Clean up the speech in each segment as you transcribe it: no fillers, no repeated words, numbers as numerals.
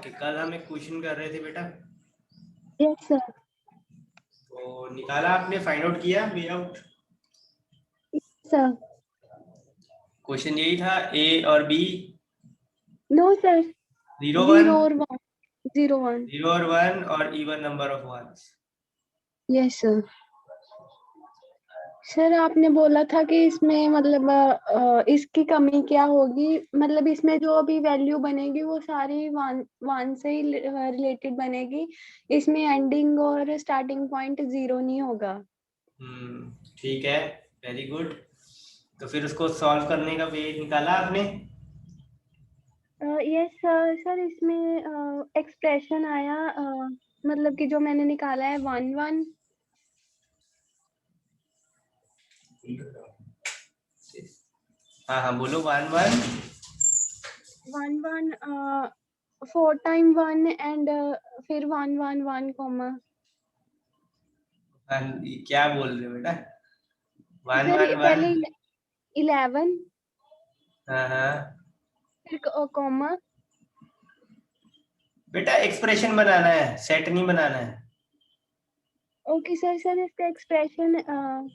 कि कल हम एक क्वेश्चन कर रहे थे बेटा, यस सर। तो निकाला आपने, फाइंड आउट किया वे आउट। सर क्वेश्चन यही था, ए और बी, नो सर, 0 1, 0 और 1, 0 1। 0 और 1 और even number of ones. Yes sir. Sir आपने बोला था कि इसमें मतलब इसकी कमी क्या होगी, मतलब इसमें जो अभी वैल्यू बनेगी वो सारी वन से ही रिलेटेड बनेगी, इसमें एंडिंग और स्टार्टिंग पॉइंट 0 नहीं होगा। ठीक है, वेरी गुड। तो फिर उसको सॉल्व करने का वे निकाला आपने? Yes sir. सर इसमें एक्सप्रेशन आया, मतलब कि जो मैंने निकाला है 1 1। हाँ हाँ बोलो, 1 1। 1 1 4 टाइम 1 एंड फिर 1 1 1 कॉमा। क्या बोल रहे हो बेटा? 1 सर 1 1। पहले 11 हाँ हाँ फिर कॉमा। बेटा, एक्सप्रेशन बनाना है, सेट नहीं बनाना है। Okay sir. सर इसका एक्सप्रेशन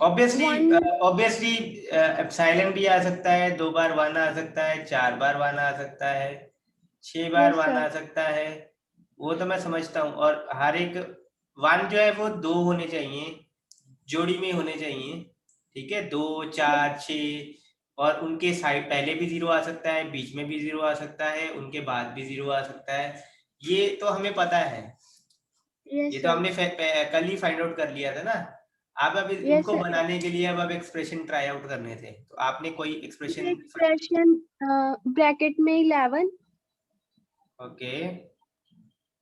ऑब्वियसली 1। ऑब्वियसली एप्सिलॉन भी आ सकता है, 2 बार 1 आ सकता है, 4 बार 1 आ सकता है, 6 बार यस 1 सर। आ सकता है। वो तो मैं समझता हूँ, और हर एक 1 जो है वो 2 होने चाहिए, जोड़ी में होने चाहिए। ठीक है, 2 4 6, और उनके साइड पहले भी 0 आ सकता है, बीच में भी 0 आ सकता है, उनके बाद भी 0 आ सकता है। ये तो हमें पता है, ये यस तो सर। हमने कल ही फाइंड आउट कर लिया था ना। आप अब यस इनको सर। बनाने के लिए अब एक्सप्रेशन ट्राई आउट करने थे, तो आपने कोई एक्सप्रेशन? एक्सप्रेशन ब्रैकेट में 11, okay,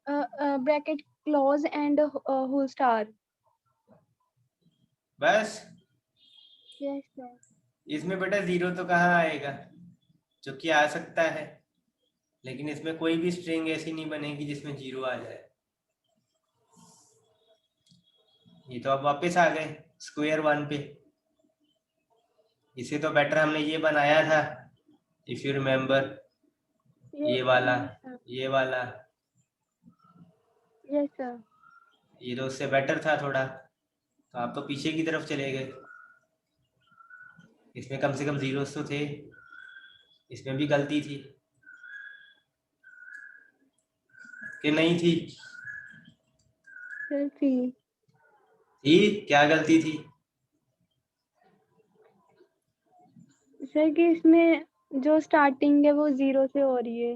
bracket close and whole star. बस। Yes sir. इसमें बेटा 0 तो कहाँ आएगा, जो कि आ सकता है, लेकिन इसमें कोई भी स्ट्रिंग ऐसी नहीं बनेगी जिसमें 0 आ जाए। ये तो अब वापस आ गए स्क्वायर 1 पे। इसे तो बेटर हमने ये बनाया था, इफ यू रिमेम्बर, ये वाला, यस सर। ये वाला। Yes sir. ये तो उससे बेटर था थोड़ा, तो आप तो पीछे की तरफ चले गए। इसमें कम से कम 0 तो थे, इसमें भी गलती थी कि नहीं थी? सर थी। थी, क्या गलती थी? सर कि इसमें जो स्टार्टिंग है वो 0 से हो रही है।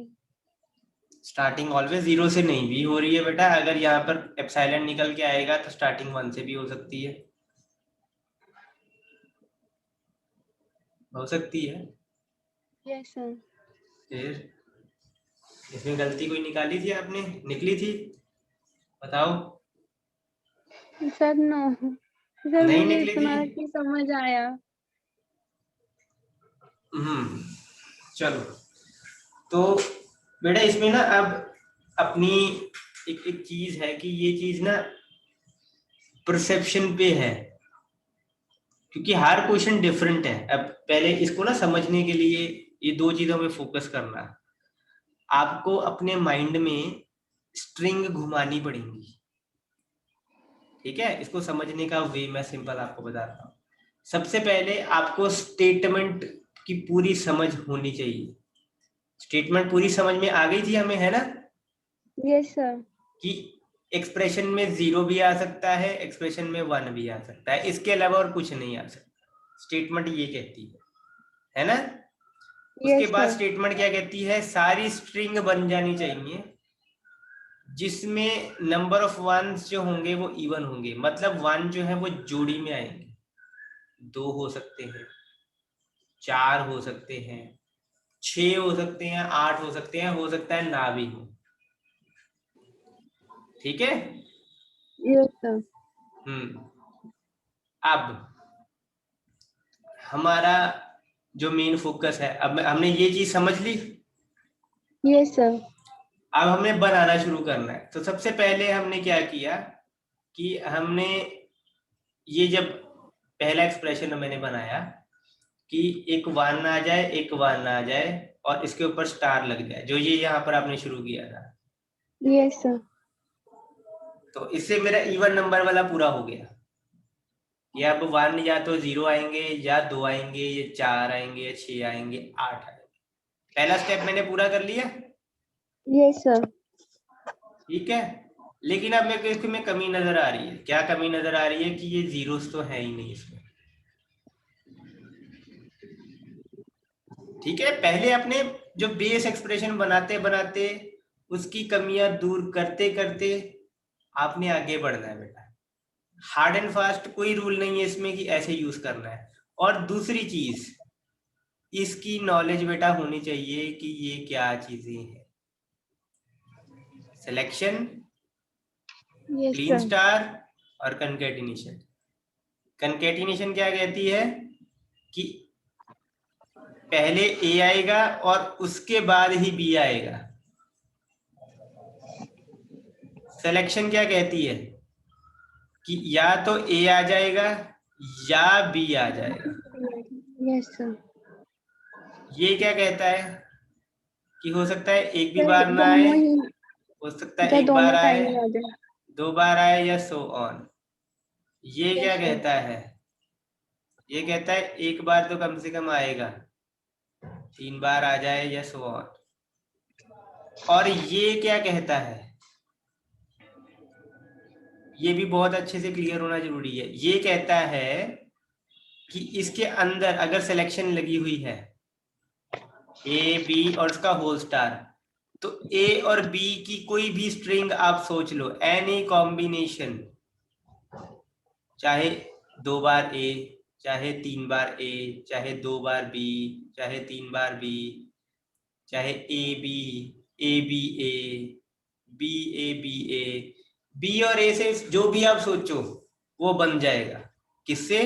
स्टार्टिंग ऑलवेज 0 से नहीं भी हो रही है बेटा, अगर यहाँ पर एप्सिलॉन निकल के आएगा तो स्टार्टिंग 1 से भी हो सकती है, हो सकती है। Yes sir. फिर इसमें गलती कोई निकाली थी आपने, निकली थी? बताओ। सर नो, सर नहीं मुझे निकली थी? इतना कि समझ आया। चलो, तो बेटा इसमें ना अब अपनी एक एक चीज है कि ये चीज ना परसेप्शन पे है, क्योंकि हर क्वेश्चन डिफरेंट है। अब पहले इसको ना समझने के लिए ये दो चीजों पे फोकस करना है। आपको अपने माइंड में स्ट्रिंग घुमानी पड़ेंगी, ठीक है? इसको समझने का वे मैं सिंपल आपको बताता हूँ। सबसे पहले आपको स्टेटमेंट की पूरी समझ होनी चाहिए। स्टेटमेंट पूरी समझ में आ गई थी हमें, है ना? Yes sir. कि एक्सप्रेशन में 0 भी आ सकता है, एक्सप्रेशन में 1 भी आ सकता है, इसके अलावा और कुछ नहीं आ सकता। स्टेटमेंट ये कहती है ना? उसके यस बाद सर। स्टेटमेंट क्या कहती है? सारी स्ट्रिंग बन जानी चाहिए जिसमें नंबर ऑफ वंस जो होंगे वो इवन होंगे, मतलब 1 जो है वो जोड़ी में आएंगे। 2 हो सकते हैं, 4 हो सकते हैं, 6 हो सकते हैं, 8 हो सकते हैं, हो सकता है ना भी हो। ठीक है? Yes sir. हम्म अब हमारा जो मेन फोकस है, अब हमने ये चीज समझ ली। Yes sir. अब हमें बनाना शुरू करना है। तो सबसे पहले हमने क्या किया कि हमने ये जब पहला एक्सप्रेशन मैंने बनाया कि एक 1 आ जाए, एक 1 आ जाए और इसके ऊपर स्टार लग जाए, जो ये यहाँ पर आपने शुरू किया था। Yes sir. तो इससे मेरा इवन नंबर वाला पूरा हो गया। ये अब 1 या तो 0 आएंगे, या 2 आएंगे, या 4 आएंगे, या 6 आएंगे, 8 आएंगे। पहला स्टेप मैंने पूरा कर लिया। Yes sir. ठीक है, लेकिन अब मेरे को इसमें कमी नजर आ रही है। क्या कमी नजर आ रही है? कि ये जीरोस तो है ही नहीं इसमें। ठीक है, पहले अपने जो बेस एक्सप्रेशन बनाते बनाते उसकी कमियां दूर करते करते आपने आगे बढ़ना है बेटा। हार्ड एंड फास्ट कोई रूल नहीं है इसमें कि ऐसे यूज करना है। और दूसरी चीज, इसकी नॉलेज बेटा होनी चाहिए कि ये क्या चीजें हैं। Selection, yes clean sir. Star और कंकेटिनेशन। कंकेटिनेशन क्या कहती है? कि पहले ए आएगा और उसके बाद ही बी आएगा। सिलेक्शन क्या कहती है? कि या तो ए आ जाएगा या बी आ जाएगा। Yes sir. ये क्या कहता है? कि हो सकता है एक भी सर बार ना आए, दोनों ही, हो सकता है या एक बार दोनों आए, टाइम आ जाए। 2 बार आए, या सो ऑन। ये क्या यस सर। कहता है? ये कहता है एक बार तो कम से कम आएगा, 3 बार आ जाए, या सो ऑन। और ये क्या कहता है? ये भी बहुत अच्छे से क्लियर होना जरूरी है। ये कहता है कि इसके अंदर अगर सिलेक्शन लगी हुई है, ए बी और उसका होल स्टार, तो ए और बी की कोई भी स्ट्रिंग आप सोच लो, एनी कॉम्बिनेशन, चाहे 2 बार ए, चाहे 3 बार ए, चाहे 2 बार बी, चाहे 3 बार बी, चाहे A B A, B A B A, B और ए से जो भी आप सोचो वो बन जाएगा। किससे?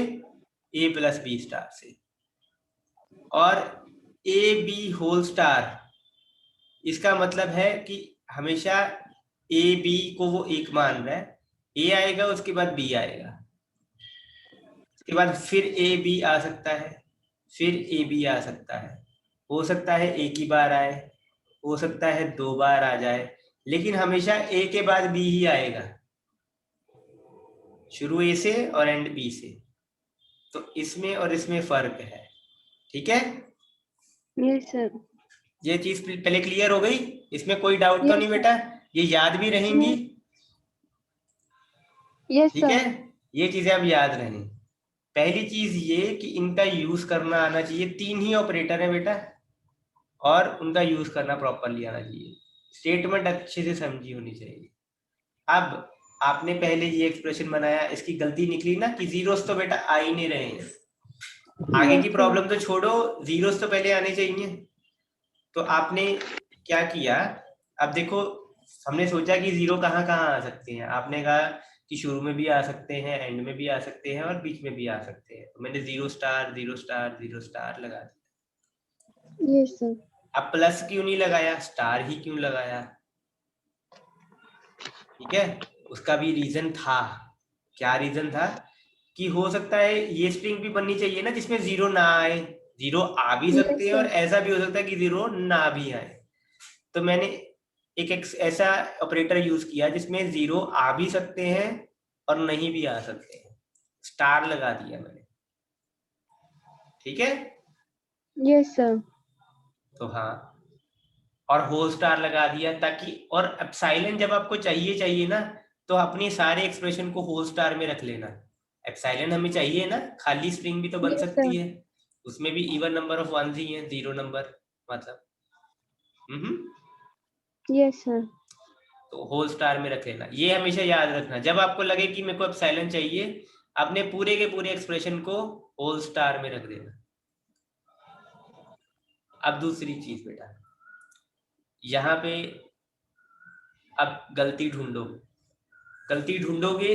ए प्लस बी स्टार से। और ए बी होल स्टार, इसका मतलब है कि हमेशा ए बी को वो एक मान रहा है। ए आएगा, उसके बाद बी आएगा, उसके बाद फिर ए बी आ सकता है, फिर ए बी आ सकता है। हो सकता है एक ही बार आए, हो सकता है 2 बार आ जाए, लेकिन हमेशा ए के बाद बी ही आएगा, शुरू ए से और एंड बी से। तो इसमें और इसमें फर्क है। ठीक है, यस सर। ये चीज पहले क्लियर हो गई? इसमें कोई डाउट तो यस नहीं सर। बेटा? ये याद भी रहेंगी? यस ठीक है, सर। ये चीजें अब याद रहें। पहली चीज ये कि इनका यूज करना आना चाहिए। 3 ही ऑपरेटर है बेटा, और उनका यूज करना प्रॉपरली आना चाहिए। स्टेटमेंट अच्छे से समझी होनी चाहिए। अब आपने पहले ये एक्सप्रेशन बनाया, इसकी गलती निकली ना कि जीरोस तो बेटा आ ही नहीं रहे हैं। आगे की यस सर। प्रॉब्लम तो छोड़ो, जीरोस तो पहले आने चाहिए। तो आपने क्या किया? अब देखो, हमने सोचा कि जीरो कहाँ कहाँ आ सकते हैं। आपने कहा कि शुरू में भी आ सकते हैं, एंड में भी आ सकते हैं, और बीच में भी आ सकते हैं। तो मैंने 0 स्टार 0 स्टार 0 स्टार लगा दिया। Yes sir. अब प्लस क्यों नहीं लगाया, स्टार ही क्यों लगाया? ठीक है, उसका भी रीजन था। क्या रीजन था? कि हो सकता है ये स्ट्रिंग भी बननी चाहिए ना जिसमें 0 ना आए। 0 आ भी सकते यस हैं, और सर। ऐसा भी हो सकता है कि 0 ना भी आए। तो मैंने एक ऐसा ऑपरेटर यूज किया जिसमें 0 आ भी सकते हैं और नहीं भी आ सकते हैं। स्टार लगा दिया मैंने। ठीक है, यस सर। तो हाँ, और होल स्टार लगा दिया ताकि, और एप्सिलॉन जब आपको चाहिए चाहिए ना, तो अपनी सारे एक्सप्रेशन को होल स्टार में रख लेना। एप्सिलॉन हमें चाहिए ना, खाली स्ट्रिंग भी तो बन यस सर। सकती है, उसमें भी इवन नंबर ऑफ वंस ही है, 0 नंबर मतलब। हम्म। Yes sir. तो होल स्टार में रख लेना। ये हमेशा याद रखना, जब आपको लगे कि मेरे को एप्सिलॉन चाहिए, अपने पूरे के पूरे एक्सप्रेशन को होल स्टार में रख देना। अब दूसरी चीज बेटा, यहाँ पे अब गलती ढूंढो। गलती ढूंढोगे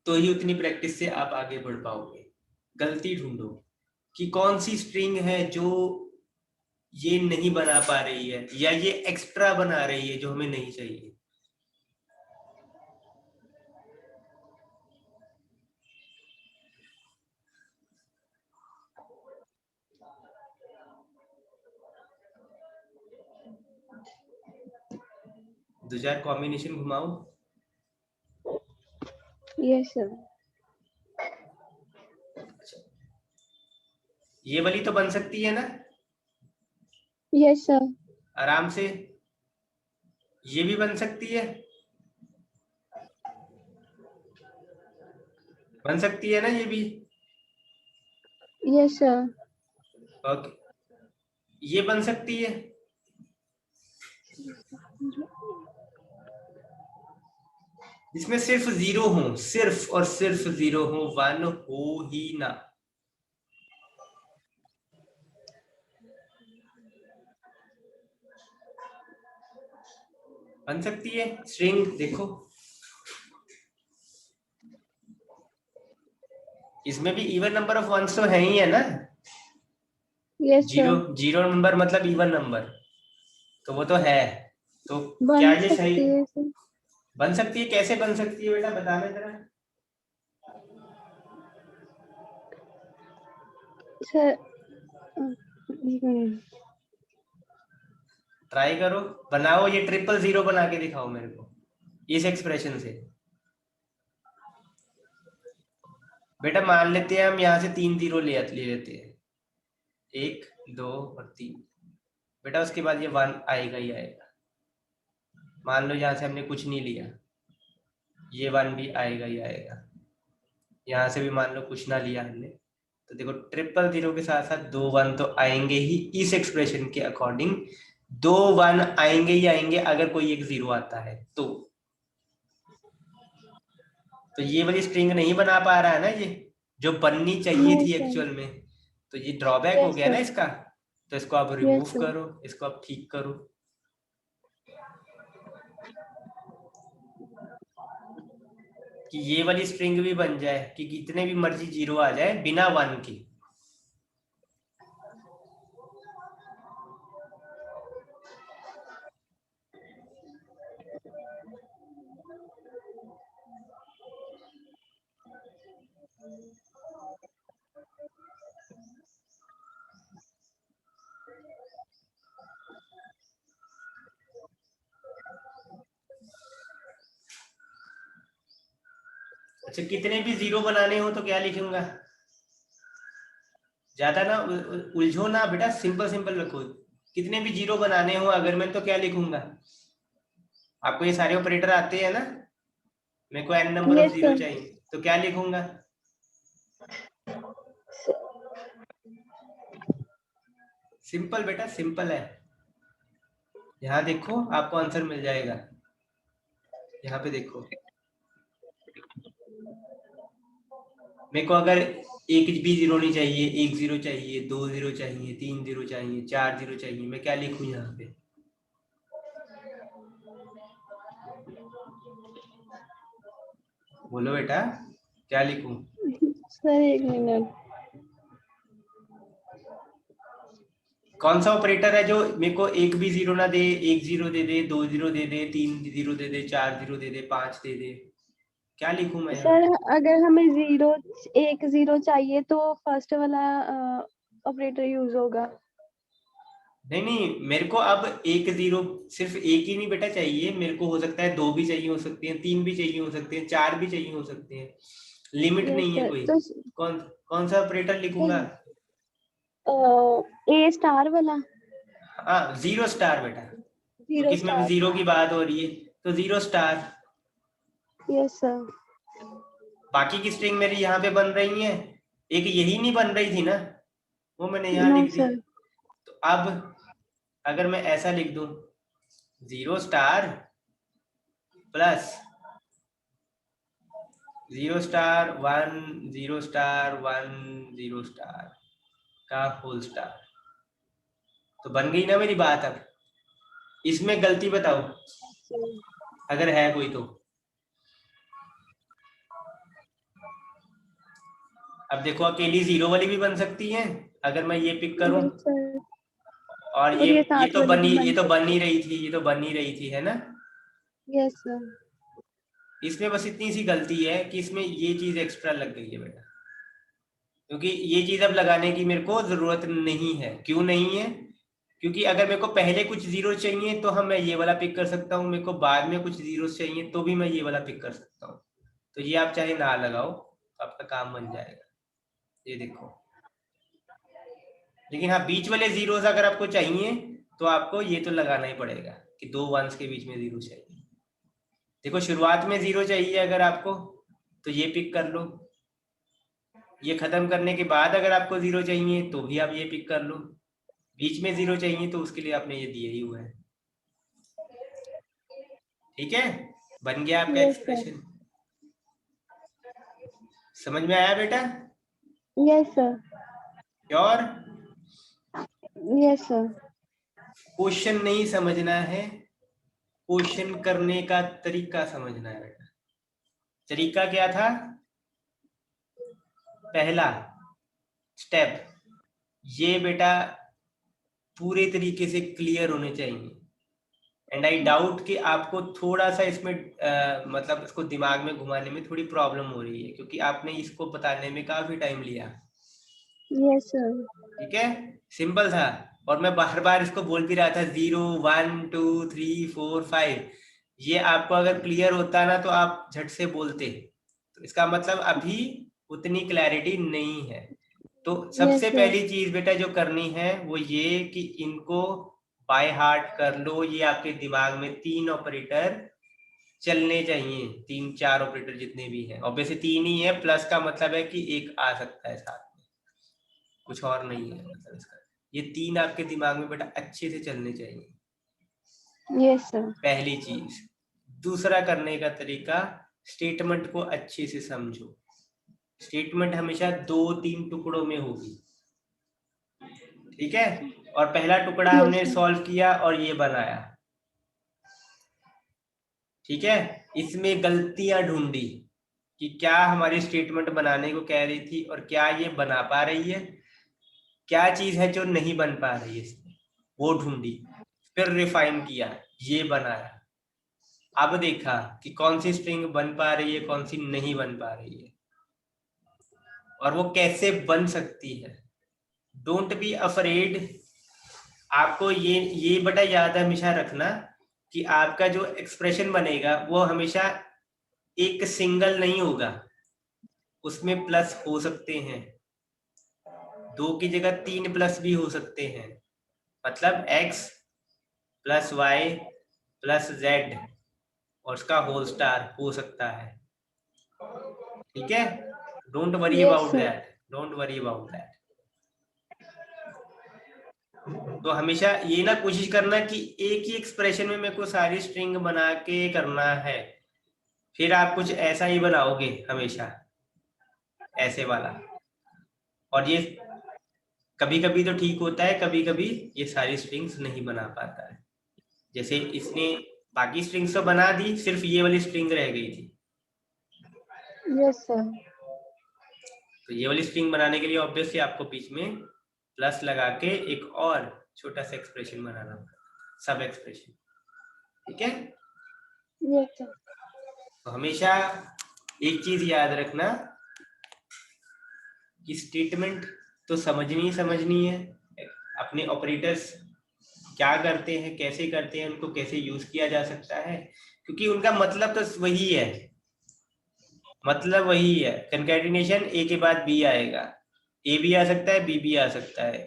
तो ही उतनी प्रैक्टिस से आप आगे बढ़ पाओगे। गलती ढूंढो कि कौन सी स्ट्रिंग है जो ये नहीं बना पा रही है, या ये एक्स्ट्रा बना रही है जो हमें नहीं चाहिए। दो चार कॉम्बिनेशन घुमाओ। Yes sir. अच्छा, ये वाली तो बन सकती है ना यस सर। आराम से। ये भी बन सकती है, बन सकती है ना ये भी। Yes sir. ओके, ये बन सकती है। इसमें सिर्फ जीरो हो, सिर्फ और सिर्फ जीरो हो, वन हो ही ना। बन सकती है स्ट्रिंग, देखो इसमें भी इवन नंबर ऑफ वंस तो है ही है ना। Yes zero sir. Zero number मतलब इवन नंबर, तो वो तो है। तो क्या बन ये सही सकती है सर। बन सकती है? कैसे बन सकती है बेटा, बताना जरा। सर एक मिनट। ट्राई करो, बनाओ, ये ट्रिपल जीरो बना के दिखाओ मेरे को इस एक्सप्रेशन से। बेटा मान लेते हैं हम यहाँ से 3 जीरो ले लेते हैं, 1 2 और 3। बेटा उसके बाद ये 1 आएगा ही आएगा। मान लो यहाँ से हमने कुछ नहीं लिया, ये 1 भी आएगा ही आएगा। यहाँ से भी मान लो कुछ ना लिया हमने, तो देखो ट्रिपल जीरो के साथ साथ 2 1 तो आएंगे ही। इस एक्सप्रेशन के अकॉर्डिंग 2 1 आएंगे ही आएंगे अगर कोई एक जीरो आता है तो ये वाली स्ट्रिंग नहीं बना पा रहा है ना ये, जो बननी चाहिए नो थी सर। एक्चुअल में। तो ये ड्रॉबैक हो यस गया ना सर। इसका। तो इसको आप यस रिमूव सर। करो, इसको आप ठीक करो कि ये वाली स्ट्रिंग भी बन जाए कि कितने भी मर्जी जीरो आ जाए बिना 1 के। अच्छा, कितने भी जीरो बनाने हो तो क्या लिखूंगा? ज्यादा ना उलझो ना बेटा, सिंपल सिंपल रखो। कितने भी जीरो बनाने हो अगर मैं, तो क्या लिखूंगा? आपको ये सारे ऑपरेटर आते हैं ना? मेरे को N number of yes zero sir. चाहिए, तो क्या लिखूंगा? सिंपल बेटा, सिंपल है। यहाँ देखो आपको आंसर मिल जाएगा। यहाँ पे देखो, मेरे को अगर एक भी जीरो नहीं चाहिए, 1 जीरो चाहिए, 2 जीरो चाहिए, 3 जीरो चाहिए, 4 जीरो चाहिए, मैं क्या लिखूं यहाँ पे? बोलो बेटा, क्या लिखूं? सर एक मिनट। कौन सा ऑपरेटर है जो मेरे को एक भी जीरो ना दे, 1 जीरो दे दे, 2 जीरो दे दे, 3 जीरो दे दे, 4 जीरो दे दे, 5 दे दे? क्या लिखूं मैं यहाँ सर पे? अगर हमें जीरो, एक जीरो चाहिए तो फर्स्ट वाला ऑपरेटर यूज होगा। नहीं नहीं, मेरे को अब एक जीरो, सिर्फ एक ही नहीं बेटा चाहिए मेरे को, हो सकता है 2 भी चाहिए हो सकते हैं, 3 भी चाहिए हो सकते हैं, 4 भी चाहिए हो सकते हैं। लिमिट यस नहीं है सर। कोई। तो कौन कौन सा ऑपरेटर लिखूंगा? ए स्टार वाला। हाँ, जीरो स्टार बेटा, क्योंकि जीरो इसमें स्टार। जीरो की बात हो रही है। तो जीरो स्टार। Yes sir. बाकी की स्ट्रिंग मेरी यहाँ पे बन रही है, एक यही नहीं बन रही थी ना, वो मैंने यहाँ नो लिख दी। सर। तो अब अगर मैं ऐसा लिख दूं, zero star plus zero star one, zero star one, zero star का होल स्टार, तो बन गई ना मेरी बात। अब इसमें गलती बताओ अगर है कोई तो। अब देखो अकेली जीरो वाली भी बन सकती है अगर मैं ये पिक करूं, यस सर। और और ये ये साथ तो वाली भी ये बन तो बन सकती ही है। रही थी, ये तो बन ही रही थी, है ना? Yes sir. इसमें बस इतनी सी गलती है कि इसमें ये चीज एक्स्ट्रा लग गई है बेटा, क्योंकि ये चीज अब लगाने की मेरे को जरूरत नहीं है। क्यों नहीं है? क्योंकि अगर मेरे को पहले कुछ जीरो चाहिए तो हम मैं ये वाला पिक कर सकता हूँ, मेरे को बाद में कुछ जीरो चाहिए तो भी मैं ये वाला पिक कर सकता हूँ। तो ये आप चाहे ना लगाओ तो आपका काम बन जाएगा, ये देखो। लेकिन हाँ, बीच वाले जीरोस अगर आपको चाहिए तो आपको ये तो लगाना ही पड़ेगा कि दो वंस के बीच में जीरो चाहिए। देखो शुरुआत में जीरो चाहिए अगर आपको तो ये पिक कर लो, ये खत्म करने के बाद अगर आपको जीरो चाहिए तो भी आप ये पिक कर लो, बीच में जीरो चाहिए तो उसके लिए आपने ये दिए ही हुए हैं। ठीक है, बन गया आपका यस सर। एक्सप्रेशन। समझ में आया बेटा? Yes sir. Sure? Yes sir. Question नहीं समझना है, क्वेश्चन करने का तरीका समझना है बेटा। तरीका क्या था? पहला स्टेप ये बेटा पूरे तरीके से क्लियर होने चाहिए। एंड आई डाउट कि आपको थोड़ा सा इसमें मतलब इसको दिमाग में घुमाने में थोड़ी प्रॉब्लम हो रही है, क्योंकि आपने इसको बताने में काफी टाइम लिया। Yes sir. ठीक है, सिंपल था। और मैं बार बार इसको बोल भी रहा था 0 1 2 3 4 5। ये आपको अगर क्लियर होता ना तो आप झट से बोलते, तो इसका मतलब अभी उतनी क्लैरिटी नहीं है। तो सबसे यस सर। पहली चीज बेटा जो करनी है वो ये कि इनको बाय हार्ट कर लो। ये आपके दिमाग में 3 ऑपरेटर चलने चाहिए, 3 4 ऑपरेटर जितने भी हैं। ऑब्वियसली 3 ही है, प्लस का मतलब है कि एक आ सकता है साथ में, कुछ और नहीं है मतलब इसका। ये 3 आपके दिमाग में बेटा अच्छे से चलने चाहिए, यस सर। पहली चीज। दूसरा करने का तरीका, स्टेटमेंट को अच्छे से समझो। स्टेटमेंट हमेशा 2 3 टुकड़ों में होगी, ठीक है। और पहला टुकड़ा यस हमने सर। सॉल्व किया और ये बनाया, ठीक है। इसमें गलतियां ढूंढी कि क्या हमारी स्टेटमेंट बनाने को कह रही थी और क्या ये बना पा रही है, क्या चीज है जो नहीं बन पा रही है इसमें, वो ढूंढी, फिर रिफाइन किया, ये बनाया। अब देखा कि कौन सी स्ट्रिंग बन पा रही है, कौन सी नहीं बन पा रही है, और वो कैसे बन सकती है। Don't be afraid. आपको ये बड़ा याद हमेशा रखना कि आपका जो एक्सप्रेशन बनेगा वो हमेशा एक सिंगल नहीं होगा, उसमें प्लस हो सकते हैं, 2 की जगह 3 प्लस भी हो सकते हैं। मतलब x plus Y plus Z और उसका होल स्टार हो सकता है, ठीक है। Don't worry yes about sir. That, don't worry about that. तो हमेशा ये ना कोशिश करना कि एक ही एक्सप्रेशन में मेरे को सारी स्ट्रिंग बना के करना है, फिर आप कुछ ऐसा ही बनाओगे हमेशा, ऐसे वाला। और ये कभी कभी तो ठीक होता है, कभी कभी ये सारी स्ट्रिंग्स नहीं बना पाता है। जैसे इसने बाकी स्ट्रिंग्स तो बना दी, सिर्फ ये वाली स्ट्रिंग रह गई थी। Yes sir. तो ये वाली स्ट्रिंग बनाने के लिए ऑब्वियसली आपको बीच में प्लस लगा के एक और छोटा सा एक्सप्रेशन बनाना पड़ेगा, सब एक्सप्रेशन, ठीक है। Yes sir. तो हमेशा एक चीज याद रखना कि स्टेटमेंट तो समझनी समझनी है, अपने ऑपरेटर्स क्या करते हैं, कैसे करते हैं, उनको कैसे यूज किया जा सकता है, क्योंकि उनका मतलब तो वही है। मतलब वही है, कंकैटिनेशन ए के बाद बी आएगा, ए भी आ सकता है बी भी आ सकता है,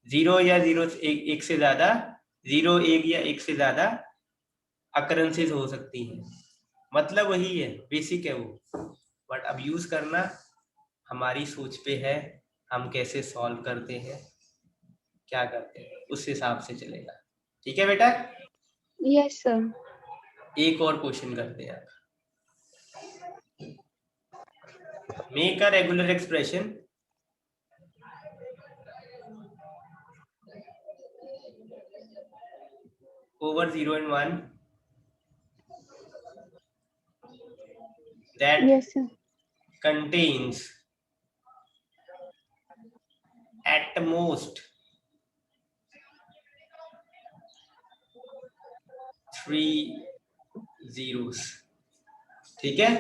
जीरो या जीरो एक से ज्यादा, जीरो एक या एक से ज्यादा अकरेंसेस हो सकती हैं। मतलब वही है, बेसिक है वो। बट अब यूज करना हमारी सोच पे है, हम कैसे सॉल्व करते हैं, क्या करते हैं, उस हिसाब से चलेगा। ठीक है बेटा, यस सर। एक और क्वेश्चन करते हैं। Make a regular expression over 0 and 1 that yes sir. contains at most 3 zeros। ठीक है,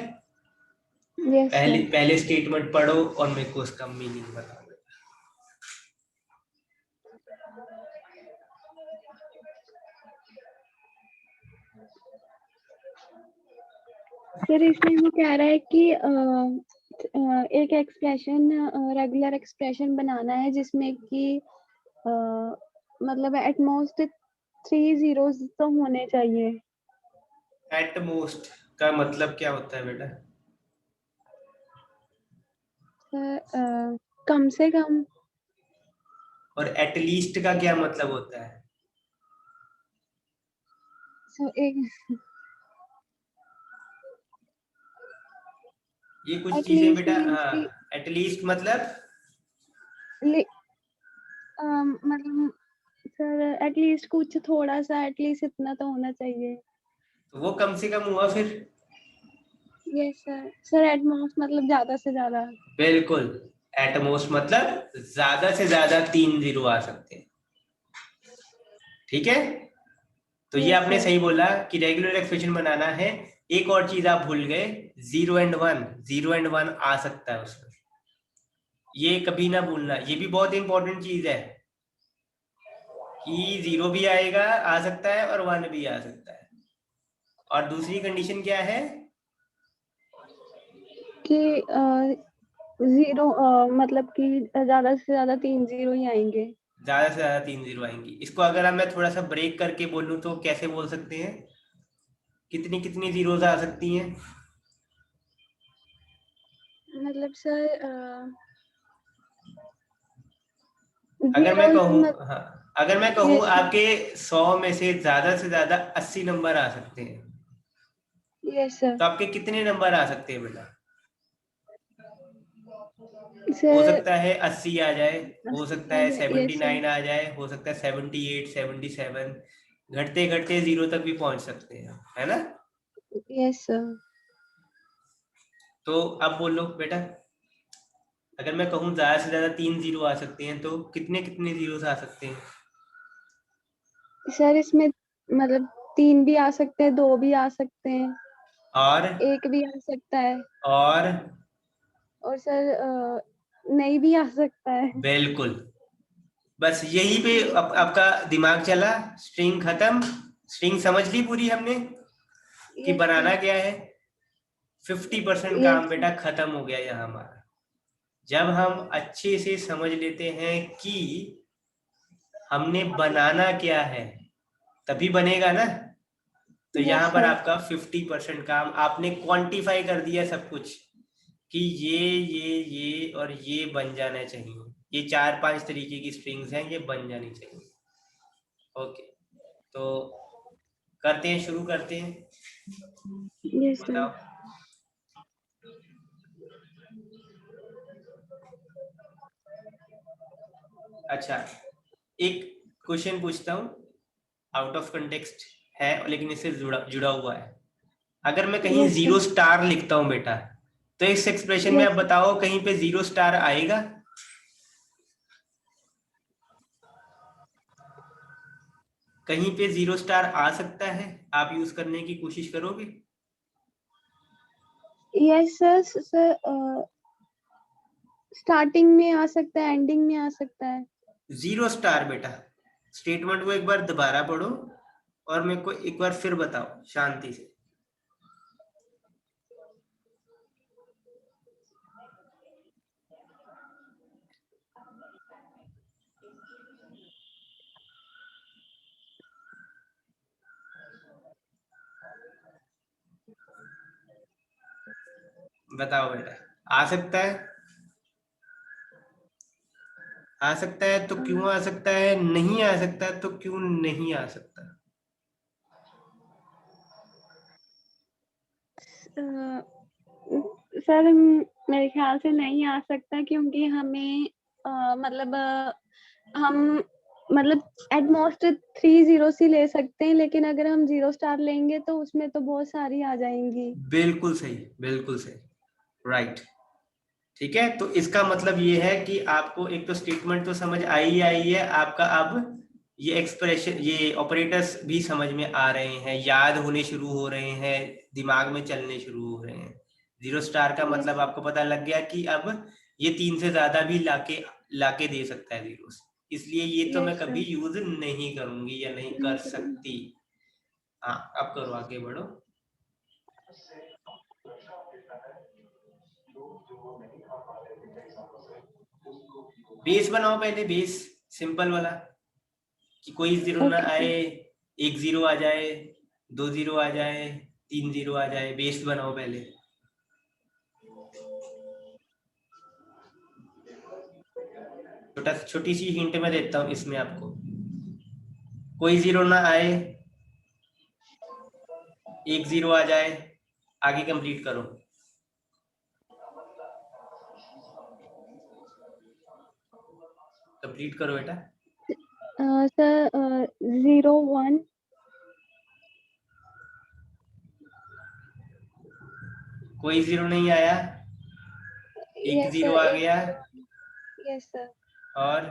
यस पहले सर। पहले स्टेटमेंट पढ़ो और मेरे को उसका मीनिंग बताओ। सर इसमें वो कह रहा है कि एक एक्सप्रेशन रेगुलर एक्सप्रेशन बनाना है जिसमें कि मतलब एट मोस्ट 3 zeros तो होने चाहिए। एट मोस्ट का मतलब क्या होता है बेटा? सर कम से कम। और एटलीस्ट का क्या मतलब होता है? सर एक ये कुछ चीजें एटलीस्ट बेटा, मीन्स हाँ, कि एटलीस्ट मतलब मतलब सर एटलीस्ट कुछ थोड़ा सा एटलीस्ट इतना तो होना चाहिए। तो वो कम से कम हुआ फिर। Yes sir. Sir at most मतलब ज्यादा से ज्यादा। बिल्कुल, एट मोस्ट मतलब ज्यादा से ज्यादा 3 जीरो आ सकते हैं। ठीक है, तो ये यस आपने सर। सही बोला कि रेगुलर एक्सप्रेशन बनाना है। एक और चीज आप भूल गए, 0 and 1, 0 and 1 आ सकता है उसमें, ये कभी ना भूलना, ये भी बहुत इंपॉर्टेंट चीज है कि 0 भी आएगा, आ सकता है, और 1 भी आ सकता है। और दूसरी कंडीशन क्या है? कि 0 मतलब कि ज्यादा से ज्यादा 3 जीरो ही आएंगे। ज्यादा से ज्यादा 3 जीरो आएंगी। इसको अगर अब मैं थोड़ा सा ब्रेक करके बोलूं तो कैसे बोल सकते हैं? कितनी कितनी जीरोज आ सकती हैं? मतलब सर अगर मैं जीरोस कहूँ, मत हाँ, अगर मैं कहूँ यस आपके 100 में से ज्यादा 80 नंबर आ सकते हैं, यस सर। तो आपके कितने नंबर आ सकते हैं बेटा? हो सर सकता है 80 आ जाए, हो सकता है यस सर। 79 आ जाए, हो सकता है 78, 77, घटते घटते 0 तक भी पहुंच सकते हैं, है ना? Yes sir. तो अब बोलो बेटा, अगर मैं कहूँ ज्यादा से ज्यादा 3 जीरो आ सकते हैं, तो कितने कितने जीरो आ सकते हैं? सर इसमें मतलब 3 भी आ सकते हैं, 2 भी आ सकते हैं, और 1 भी आ सकता है, और और सर नहीं भी आ सकता है। बिल्कुल, बस यही पे आपका दिमाग चला, स्ट्रिंग खत्म। स्ट्रिंग समझ ली पूरी हमने कि यस बनाना सर। क्या है। 50% काम यस बेटा खत्म हो गया यहाँ हमारा। जब हम अच्छे से समझ लेते हैं कि हमने बनाना क्या है, तभी बनेगा ना। तो यहाँ यस पर सर। आपका 50% काम आपने क्वांटिफाई कर दिया सब कुछ, कि ये और ये बन जाना चाहिए। ये 4-5 तरीके की स्ट्रिंग्स हैं, ये बन जानी चाहिए। ओके, तो करते हैं, शुरू करते हैं। Yes sir. बताओ। अच्छा, एक क्वेश्चन पूछता हूँ, आउट ऑफ कंटेक्स्ट है लेकिन इससे जुड़ा जुड़ा हुआ है। अगर मैं कहीं यस सर। 0 स्टार लिखता हूँ बेटा, तो इस एक्सप्रेशन में आप यस बताओ कहीं पे 0 स्टार आएगा? कहीं पे 0 स्टार आ सकता है? आप यूज करने की कोशिश करोगे? Yes sir. सर स्टार्टिंग में आ सकता है, एंडिंग में आ सकता है। 0 स्टार बेटा, स्टेटमेंट को एक बार दोबारा पढ़ो और मेरे को एक बार फिर बताओ शांति से। बताओ बेटा, आ सकता है? आ सकता है तो क्यों आ सकता है? नहीं आ सकता तो क्यों नहीं आ सकता? सर मेरे ख्याल से नहीं आ सकता क्योंकि हमें मतलब हम मतलब एट मोस्ट 3 जीरोस ही ले सकते हैं, लेकिन अगर हम 0 स्टार लेंगे तो उसमें तो बहुत सारी आ जाएंगी। बिल्कुल सही, बिल्कुल सही, राइट। ठीक है, तो इसका मतलब ये है कि आपको एक तो स्टेटमेंट तो समझ आई है आपका। अब ये एक्सप्रेशन, ये ऑपरेटर्स भी समझ में आ रहे हैं, याद होने शुरू हो रहे हैं, दिमाग में चलने शुरू हो रहे हैं। 0 स्टार का मतलब यस आपको पता लग गया कि अब ये 3 से ज्यादा भी लाके लाके दे सकता है जीरो। इसलिए ये तो मैं Yes, sir. कभी यूज नहीं करूंगी या नहीं कर सकती। हाँ, अब करो, आगे बढ़ो। बेस बनाओ पहले, बेस सिंपल वाला, कि कोई जीरो ना Okay, sir. आए, एक जीरो आ जाए, दो जीरो आ जाए, तीन जीरो आ जाए, बेस बनाओ पहले। छोटी सी हिंट मैं देता हूँ इसमें आपको, कोई जीरो ना आए, एक जीरो आ जाए, आगे कंप्लीट करो। कंप्लीट करो बेटा। Sir, 0, 1. कोई जीरो नहीं आया, एक Yes, जीरो sir. आ गया, Yes, sir. और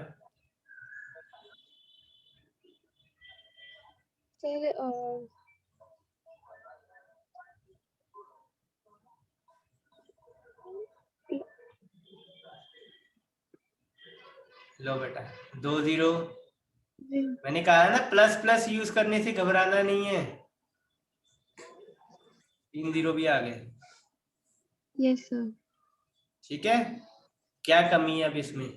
Sir, लो बेटा, दो जीरो। जी. मैंने कहा ना, प्लस प्लस यूज करने से घबराना नहीं है। तीन जीरो भी आ गए। Yes, sir. ठीक है, क्या कमी है अब इसमें?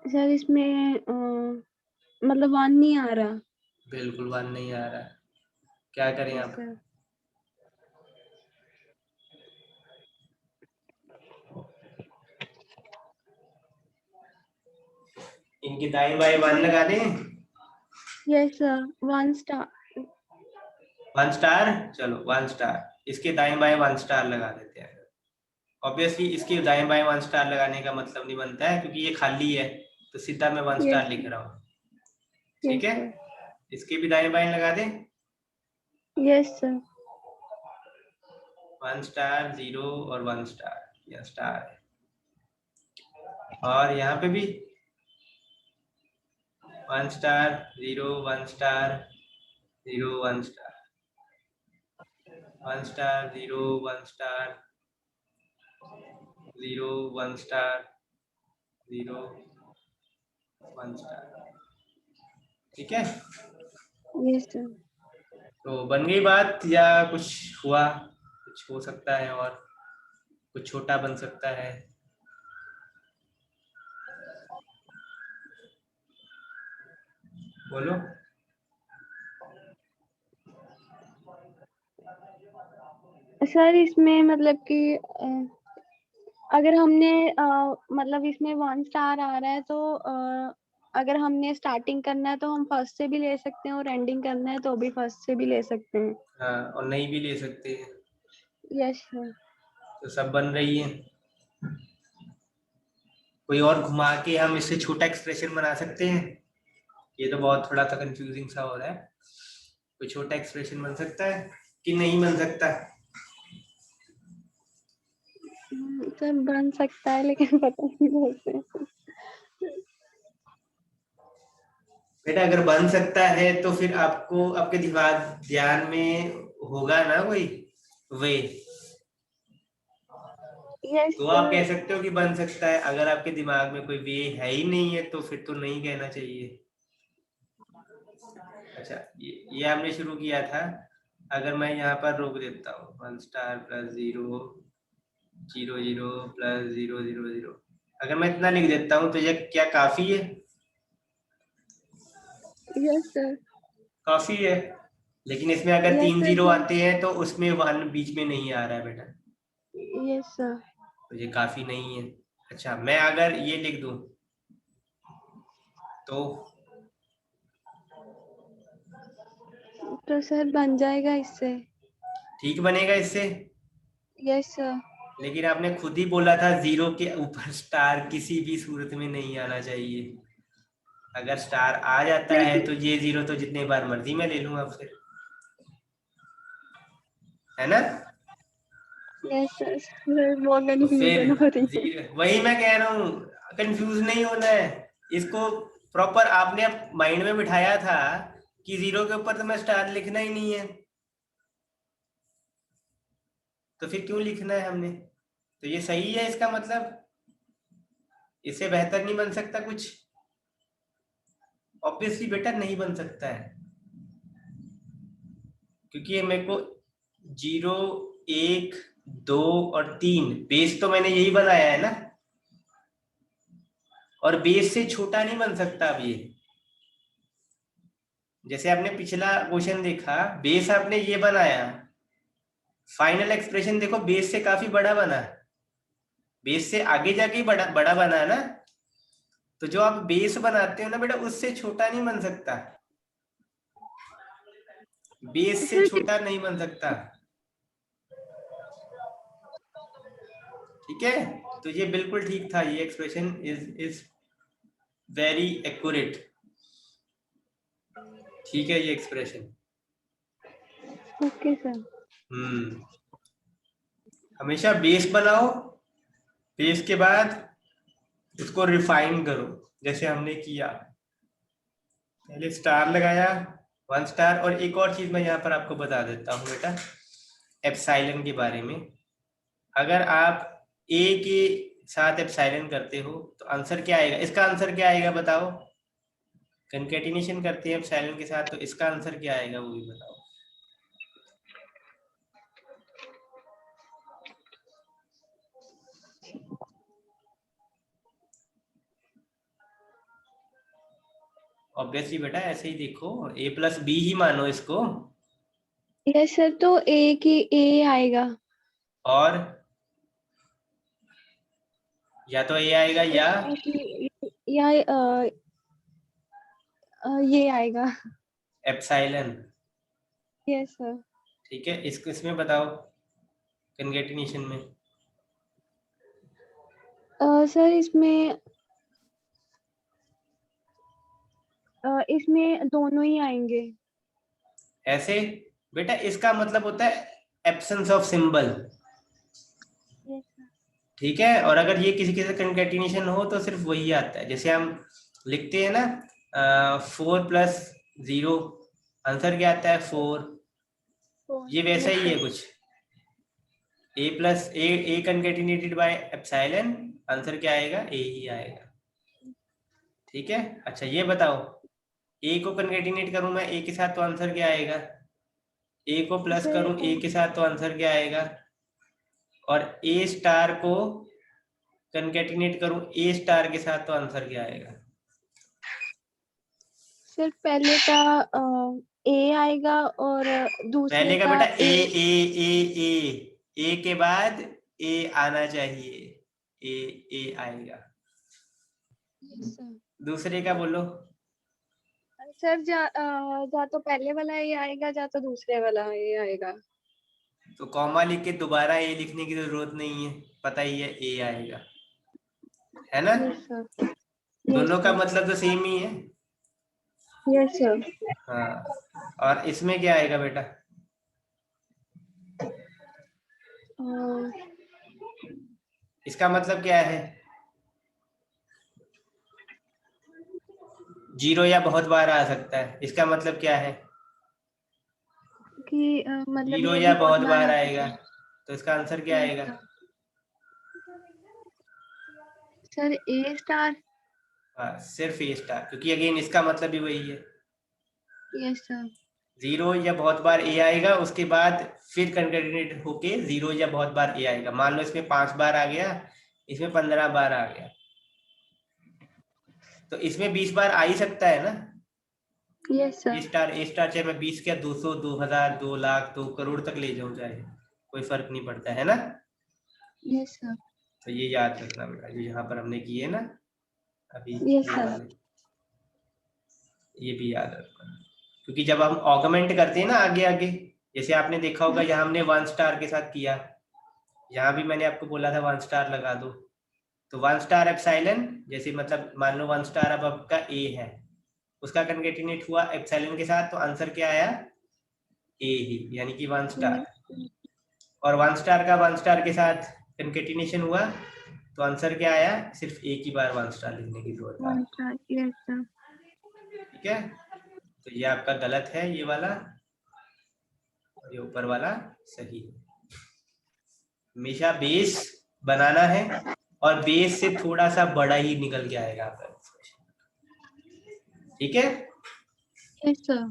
सर इसमें मतलब 1 नहीं आ रहा। बिल्कुल वन नहीं आ रहा, क्या करें यस अब? सर। इनके दाएं बाएं वन लगा दें। Yes sir, 1 star. One star, चलो वन स्टार। इसके दाएं बाएं वन स्टार लगा देते हैं। ऑब्वियसली इसके दाएं बाएं वन स्टार लगाने का मतलब नहीं बनता है, क्योंकि ये खाली है, तो सीधा मैं वन यस स्टार लिख रहा हूँ। ठीक यस है, सर। इसके भी दाएं बाएं लगा दें। Yes sir. One star, zero और वन स्टार, या स्टार है। और यहाँ पे भी one star, zero, one star, zero, one star, one star, zero, one star, zero, one star, zero, one star. ठीक है, यस सर। तो बन गई बात, या कुछ हुआ? कुछ हो सकता है, और कुछ छोटा बन सकता है। बोलो। सर इसमें मतलब कि अगर हमने मतलब इसमें 1 स्टार आ रहा है तो अगर हमने स्टार्टिंग करना है तो हम फर्स्ट से भी ले सकते हैं, और एंडिंग करना है तो भी फर्स्ट से भी ले सकते हैं। हाँ, और नहीं भी ले सकते हैं। Yes sir. तो सब बन रही है। कोई और घुमा के हम इससे छोटा एक्सप्रेशन बना सकते हैं? ये तो बहुत थोड़ा सा कंफ्यूजिंग सा हो रहा है। कोई छोटा एक्सप्रेशन बन सकता है कि नहीं बन सकता? सर बन सकता है लेकिन पता नहीं बोलते। बेटा अगर बन सकता है तो फिर आपको आपके दिमाग ध्यान में होगा ना कोई वे, यस तो आप सर। कह सकते हो कि बन सकता है। अगर आपके दिमाग में कोई वे है ही नहीं है तो फिर तो नहीं कहना चाहिए। अच्छा, ये आपने शुरू किया था। अगर मैं यहाँ पर रोक देता हूँ, one star plus zero, zero zero plus zero zero zero, अगर मैं इतना लिख देता हूँ तो ये क्या काफी है? Yes sir. काफी है। लेकिन इसमें अगर यस तीन सर। जीरो आते हैं तो उसमें वन बीच में नहीं आ रहा है बेटा, यस सर। तो ये काफी नहीं है। अच्छा, मैं अगर ये लिख दूं तो तो सर बन जाएगा इससे। ठीक बनेगा इससे। Yes sir. लेकिन आपने खुद ही बोला था जीरो के ऊपर स्टार किसी भी सूरत में नहीं आना चाहिए। अगर स्टार आ जाता है लेकिन तो ये जीरो तो जितने बार मर्जी मैं ले लूंगा फिर, है ना? यस सर, वो तो फिर कंफ्यूजन हो रही है। जीरो, वही मैं कह रहा हूँ, कंफ्यूज नहीं होना है। इसको प्रॉपर आपने माइंड में बिठाया था कि जीरो के ऊपर तो मैं स्टार लिखना ही नहीं है, तो फिर क्यों लिखना है हमने? तो ये सही है इसका मतलब, इससे बेहतर नहीं बन सकता कुछ? ऑब्वियसली बेटा नहीं बन सकता है, क्योंकि ये मेरे को 0, 1, 2 और 3 बेस तो मैंने यही बनाया है ना, और बेस से छोटा नहीं बन सकता अब ये। जैसे आपने पिछला क्वेश्चन देखा, बेस आपने ये बनाया, फाइनल एक्सप्रेशन देखो बेस से काफी बड़ा बना, बेस से आगे जाके ही बड़ा बड़ा बना है ना। तो जो आप बेस बनाते हो ना बेटा, उससे छोटा नहीं बन सकता, बेस से सर छोटा नहीं बन सकता। ठीक है, तो ये बिल्कुल ठीक था, ये एक्सप्रेशन इज वेरी एक्यूरेट। ठीक है ये एक्सप्रेशन। Okay sir. हमेशा बेस बनाओ, बेस के बाद उसको रिफाइन करो, जैसे हमने किया, पहले स्टार लगाया, 1 स्टार। और एक और चीज मैं यहाँ पर आपको बता देता हूँ बेटा, एप्सिलॉन के बारे में। अगर आप ए के साथ एप्सिलॉन करते हो तो आंसर क्या आएगा, इसका आंसर क्या आएगा बताओ? कंकैटिनेशन करते हैं एप्सिलॉन के साथ, तो इसका आंसर क्या आएगा वो भी बताओ। ऑब्वियसली बेटा ऐसे ही देखो, a प्लस बी ही मानो इसको। यस सर, तो ए की ए आएगा। और या तो a आएगा या या ये आएगा। एप्सिलॉन। Yes sir. ठीक है, इसको इसमें बताओ कंकैटिनेशन में। सर इसमें दोनों ही आएंगे। ऐसे बेटा, इसका मतलब होता है absence of symbol. Yes sir. ठीक है, और अगर ये किसी के साथ कंकैटिनेशन हो तो सिर्फ वही आता है। जैसे हम लिखते हैं ना 4 प्लस 0, आंसर क्या आता है 4। ये वैसा यस ही है सर। कुछ, a plus A concatenated by epsilon, answer क्या आएगा, a ही आएगा। ठीक है, अच्छा ये बताओ, a को कंकैटिनेट करूं मैं a के साथ तो आंसर क्या आएगा, a को प्लस सर करूं a के साथ तो आंसर क्या आएगा, और a स्टार को कंकैटिनेट करूं a स्टार के साथ तो आंसर क्या आएगा? सर पहले का ए आएगा और दूसरे पहले का का बेटा ए। ए के बाद ए आना चाहिए, ए आएगा। सर दूसरे का बोलो। सर जा तो पहले वाला ए आएगा, जा तो दूसरे वाला ए आएगा। तो कॉमा लिख के दोबारा ए लिखने की जरूरत नहीं है, पता ही है ए आएगा, है ना? Yes sir. यस दोनों का सर। मतलब तो सेम ही है। Yes sir. हाँ, और इसमें क्या आएगा बेटा? इसका मतलब क्या है? 0 या बहुत बार आ सकता है, इसका मतलब क्या है? कि मतलब 0 ये या भी बहुत बहुत बार बार आ आएगा, सकता है। तो इसका आंसर क्या यस आएगा? सर। सर ए स्टार। हाँ, सिर्फ ए स्टार, क्योंकि अगेन इसका मतलब भी वही है। Yes sir. 0 या बहुत बार ए आएगा, उसके बाद फिर कंकैटिनेट होके 0 या बहुत बार ए आएगा। मान लो इसमें 5 बार आ गया, इसमें 15 बार आ गया, तो इसमें 20 बार आ ही सकता है ना। Yes sir. ए स्टार चाहे मैं 20 क्या 200, 2000, 2 लाख, 2 करोड़ तक ले जाऊं, चाहे कोई फर्क नहीं पड़ता है ना। Yes sir. तो ये याद रखना बेटा, जो यहाँ पर हमने किए ना अभी, यस ये सर। वाले, ये भी याद रखना। क्योंकि जब हम ऑगमेंट करते हैं ना आगे आगे, जैसे आपने देखा होगा यहाँ हमने 1 स्टार के साथ किया, यहाँ भी मैंने आपको बोला था 1 स्टार लगा दो। तो 1 स्टार एप्सिलॉन, जैसे मतलब मान लो 1 स्टार अब आपका ए है, उसका कंकैटिनेट हुआ एप्सिलॉन के साथ, तो आंसर क्या आया, ए ही, यानी कि 1 स्टार। और 1 स्टार का 1 स्टार के साथ कंकैटिनेशन हुआ, तो आंसर क्या आया, सिर्फ एक ही बार 1 स्टार लिखने की जरूरत है। 1 स्टार। Yes sir. ठीक है, तो ये आपका गलत है ये वाला, और ये ऊपर वाला सही है। हमेशा बेस बनाना है और बेस से थोड़ा सा बड़ा ही निकल के आएगा आपका एक्सप्रेशन। ठीक है, यस सर।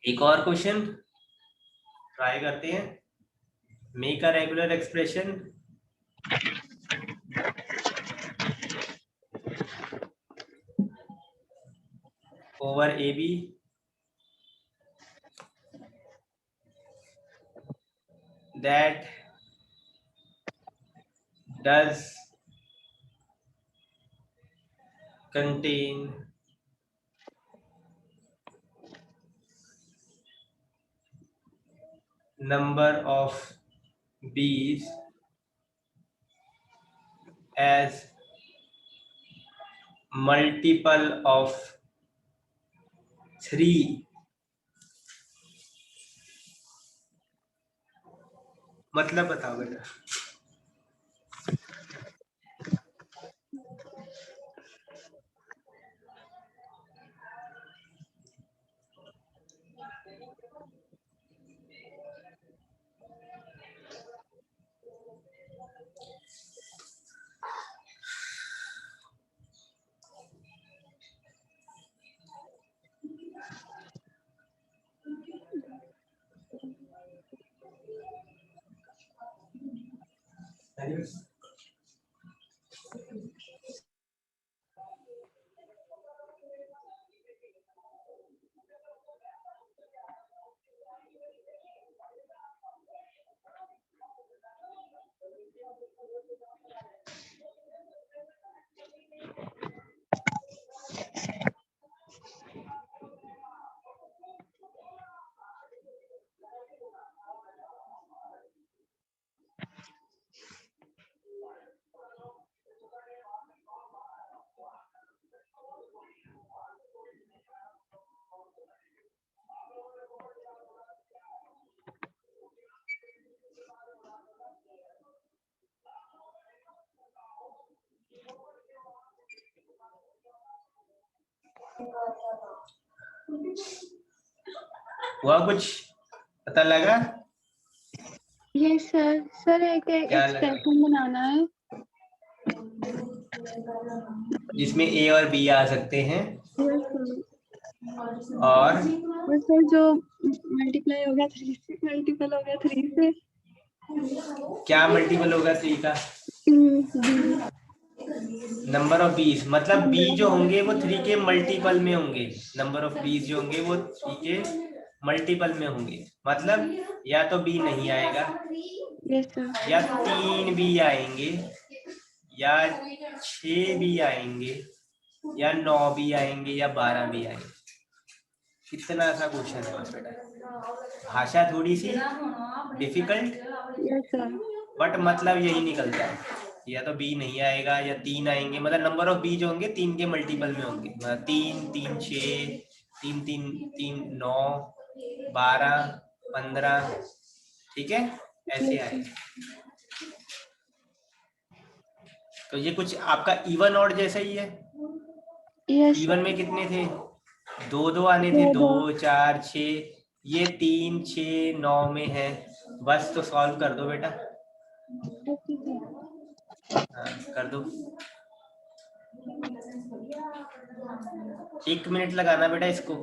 एक और क्वेश्चन ट्राई करते हैं। Make a regular expression over A B that does contain number of bees as multiple of 3। मतलब बताओ बेटा। हुआ कुछ पता लगा? Yes sir. सर एक क्या लगा? एक्सप्रेशन बनाना है जिसमें ए और बी आ सकते हैं और सर जो मल्टीप्लाई हो गया 3 से, मल्टीपल हो गया 3 से। क्या मल्टीपल होगा 3 का? नंबर ऑफ बीज, मतलब बी जो होंगे वो 3 के मल्टीपल में होंगे। नंबर ऑफ बीज जो होंगे वो 3 के मल्टीपल में होंगे। मतलब या तो बी नहीं आएगा, यस सर। या 3 बी आएंगे, या 6 भी आएंगे, या 9 भी आएंगे, या 12 भी आएंगे। कितना सा क्वेश्चन है बस बेटा। भाषा थोड़ी सी डिफिकल्ट, यस सर। बट मतलब यही निकलता है, या तो बी नहीं आएगा या 3 आएंगे। मतलब नंबर ऑफ बी जो होंगे 3 के मल्टीपल में होंगे। 3 3 6, 3 3 3 9, 12 15। ठीक है, ऐसे यस आएगा। तो ये कुछ आपका इवन ऑड जैसा ही है। यस इवन में कितने थे? 2 2 आने थे, 2 4 6। ये 3 6 9 में है। बस तो सॉल्व कर दो बेटा। हाँ कर दो। 1 मिनट लगाना बेटा इसको।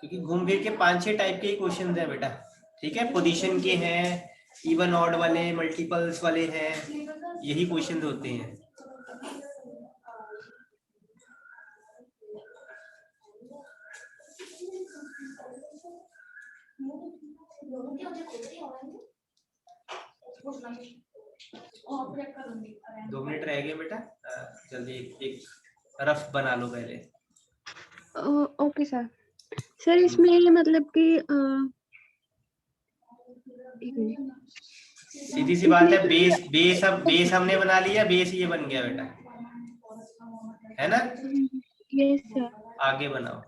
क्योंकि घूम फिर के 5-6 टाइप के ही क्वेश्चन है बेटा। ठीक है, पोजीशन के हैं, इवन ऑड वाले, मल्टीपल्स वाले हैं, यही क्वेश्चन होते हैं। दो मिनट रह गए बेटा, जल्दी एक रफ बना लो पहले। Okay sir. सर इसमें मतलब कि सीधी सी बात है, बेस हमने बना लिया, बेस ये बन गया बेटा, है ना? Yes sir. आगे बनाओ।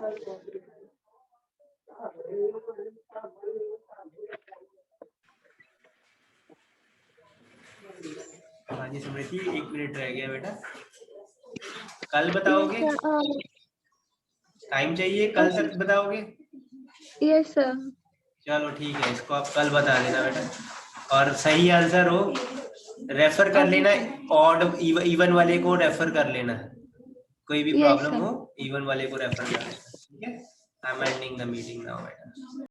हाँ जी स्मृति, 1 मिनट रह गया बेटा, कल बताओगे? टाइम चाहिए, कल तक बताओगे? Yes sir. चलो ठीक है, इसको आप कल बता देना बेटा, और सही आंसर हो रेफर कर लेना, ऑड इवन वाले को रेफर कर लेना, कोई भी यस प्रॉब्लम सर। हो इवन वाले को रेफर कर लेना, ठीक है? I am ending the meeting now बेटा।